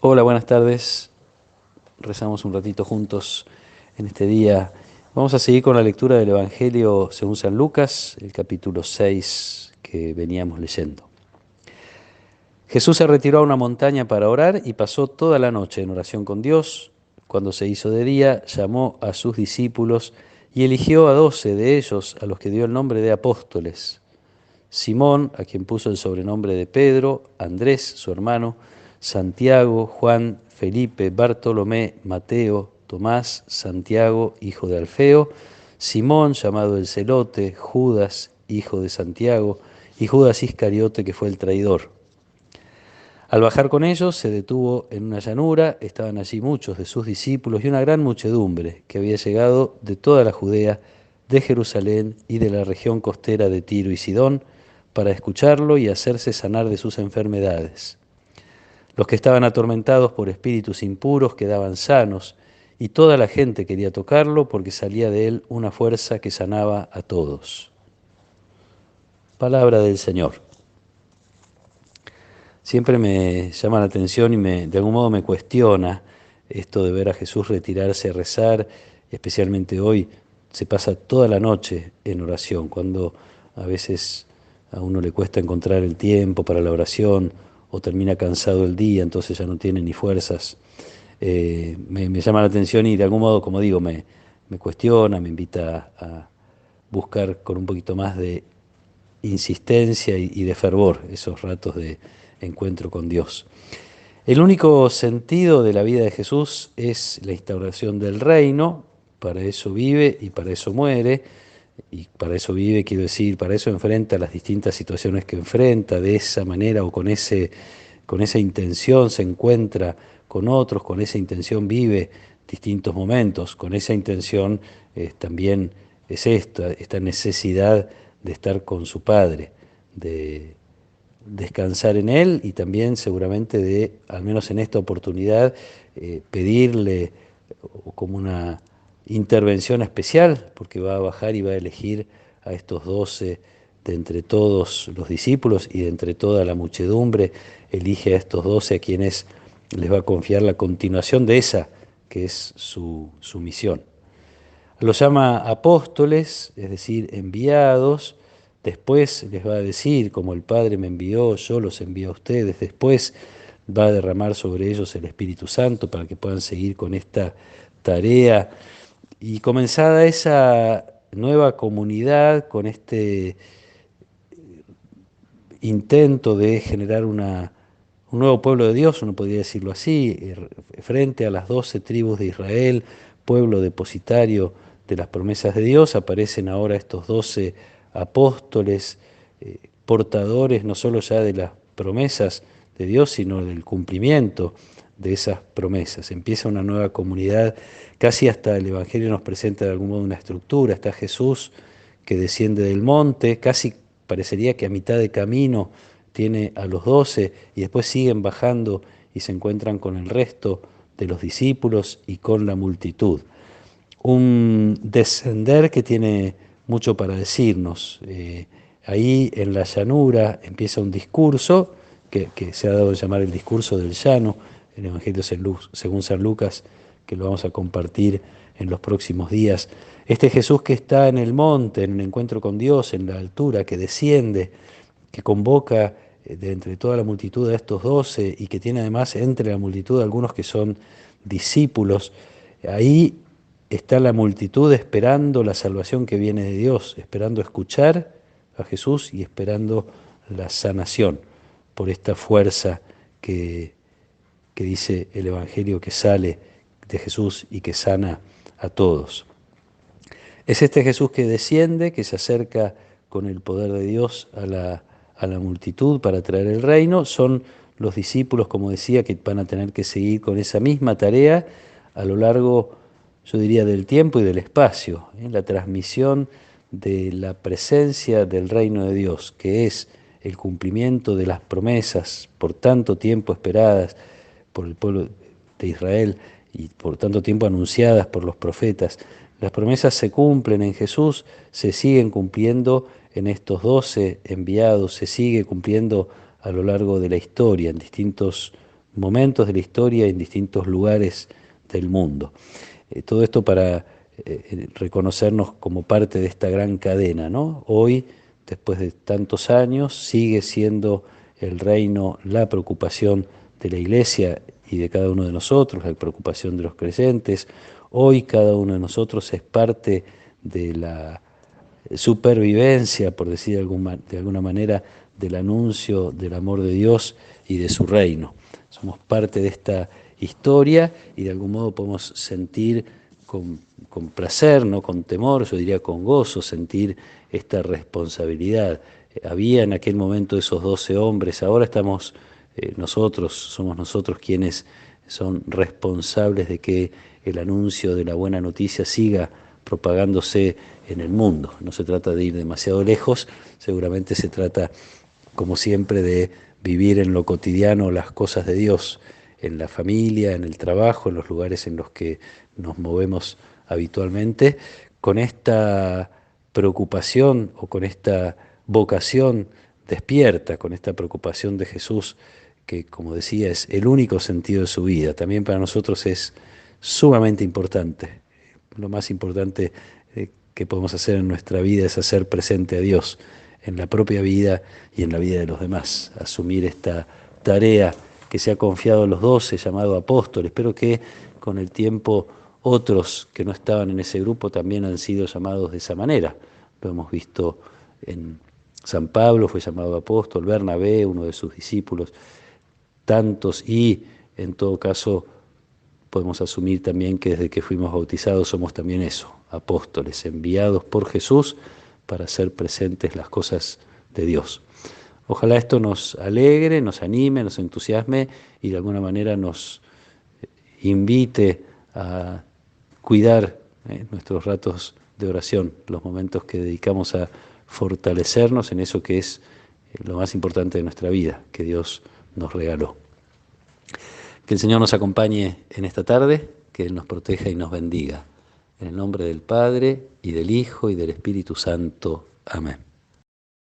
Hola, buenas tardes. Rezamos un ratito juntos en este día. Vamos a seguir con la lectura del Evangelio según San Lucas, el capítulo 6 que veníamos leyendo. Jesús se retiró a una montaña para orar y pasó toda la noche en oración con Dios. Cuando se hizo de día, llamó a sus discípulos y eligió a 12 de ellos, a los que dio el nombre de apóstoles. Simón, a quien puso el sobrenombre de Pedro, Andrés, su hermano, Santiago, Juan, Felipe, Bartolomé, Mateo, Tomás, Santiago, hijo de Alfeo, Simón, llamado el Celote, Judas, hijo de Santiago, y Judas Iscariote, que fue el traidor. Al bajar con ellos, se detuvo en una llanura, estaban allí muchos de sus discípulos y una gran muchedumbre que había llegado de toda la Judea, de Jerusalén y de la región costera de Tiro y Sidón, para escucharlo y hacerse sanar de sus enfermedades. Los que estaban atormentados por espíritus impuros quedaban sanos, y toda la gente quería tocarlo porque salía de él una fuerza que sanaba a todos. Palabra del Señor. Siempre me llama la atención y de algún modo me cuestiona esto de ver a Jesús retirarse a rezar, especialmente hoy, se pasa toda la noche en oración, cuando a veces a uno le cuesta encontrar el tiempo para la oración o termina cansado el día, entonces ya no tiene ni fuerzas. Me llama la atención y de algún modo, como digo, me cuestiona, me invita a buscar con un poquito más de insistencia y de fervor esos ratos de encuentro con Dios. El único sentido de la vida de Jesús es la instauración del reino, para eso vive y para eso muere, y para eso vive, quiero decir, para eso enfrenta las distintas situaciones que enfrenta, de esa manera o con esa intención se encuentra con otros, con esa intención vive distintos momentos, con esa intención también es esta necesidad de estar con su Padre, de descansar en Él y también seguramente de, al menos en esta oportunidad, pedirle como una intervención especial, porque va a bajar y va a elegir a estos 12 de entre todos los discípulos y de entre toda la muchedumbre, elige a estos 12 a quienes les va a confiar la continuación de esa que es su misión. Los llama apóstoles, es decir, enviados. Después les va a decir, como el Padre me envió, yo los envío a ustedes. Después va a derramar sobre ellos el Espíritu Santo para que puedan seguir con esta tarea. Y comenzada esa nueva comunidad, con este intento de generar un nuevo pueblo de Dios, uno podría decirlo así, frente a las 12 tribus de Israel, pueblo depositario de las promesas de Dios, aparecen ahora estos 12 apóstoles, portadores no solo ya de las promesas de Dios, sino del cumplimiento de esas promesas. Empieza una nueva comunidad, casi hasta el Evangelio nos presenta de algún modo una estructura, está Jesús que desciende del monte, casi parecería que a mitad de camino tiene a los 12 y después siguen bajando y se encuentran con el resto de los discípulos y con la multitud. Un descender que tiene mucho para decirnos. Ahí en la llanura empieza un discurso que se ha dado a llamar el discurso del llano, el Evangelio según San Lucas, que lo vamos a compartir en los próximos días. Este Jesús que está en el monte, en un encuentro con Dios, en la altura, que desciende, que convoca de entre toda la multitud a estos 12 y que tiene además entre la multitud algunos que son discípulos, ahí está la multitud esperando la salvación que viene de Dios, esperando escuchar a Jesús y esperando la sanación por esta fuerza que dice el Evangelio que sale de Jesús y que sana a todos. Es este Jesús que desciende, que se acerca con el poder de Dios a la multitud para traer el reino. Son los discípulos, como decía, que van a tener que seguir con esa misma tarea a lo largo, yo diría, del tiempo y del espacio, la transmisión de la presencia del reino de Dios, que es el cumplimiento de las promesas por tanto tiempo esperadas por el pueblo de Israel y por tanto tiempo anunciadas por los profetas. Las promesas se cumplen en Jesús, se siguen cumpliendo en estos 12 enviados, se sigue cumpliendo a lo largo de la historia, en distintos momentos de la historia en distintos lugares del mundo. Todo esto para reconocernos como parte de esta gran cadena, ¿no? Hoy, después de tantos años, sigue siendo el reino la preocupación de la Iglesia y de cada uno de nosotros, la preocupación de los creyentes. Hoy cada uno de nosotros es parte de la supervivencia, por decir de alguna manera, del anuncio del amor de Dios y de su reino. Somos parte de esta historia y de algún modo podemos sentir con placer, no con temor, yo diría con gozo, sentir esta responsabilidad. Había en aquel momento esos 12 hombres, ahora estamos somos nosotros quienes son responsables de que el anuncio de la buena noticia siga propagándose en el mundo. No se trata de ir demasiado lejos, seguramente se trata, como siempre, de vivir en lo cotidiano las cosas de Dios, en la familia, en el trabajo, en los lugares en los que nos movemos habitualmente, con esta preocupación o con esta vocación despierta, con esta preocupación de Jesús, que, como decía, es el único sentido de su vida. También para nosotros es sumamente importante. Lo más importante que podemos hacer en nuestra vida es hacer presente a Dios en la propia vida y en la vida de los demás. Asumir esta tarea que se ha confiado a los 12, llamado apóstoles. Espero que con el tiempo otros que no estaban en ese grupo también han sido llamados de esa manera. Lo hemos visto en San Pablo, fue llamado apóstol, Bernabé, uno de sus discípulos, tantos, y en todo caso podemos asumir también que desde que fuimos bautizados somos también eso, apóstoles, enviados por Jesús para hacer presentes las cosas de Dios. Ojalá esto nos alegre, nos anime, nos entusiasme y de alguna manera nos invite a cuidar nuestros ratos de oración, los momentos que dedicamos a fortalecernos en eso que es lo más importante de nuestra vida, que Dios nos regaló. Que el Señor nos acompañe en esta tarde, que Él nos proteja y nos bendiga. En el nombre del Padre, y del Hijo, y del Espíritu Santo. Amén.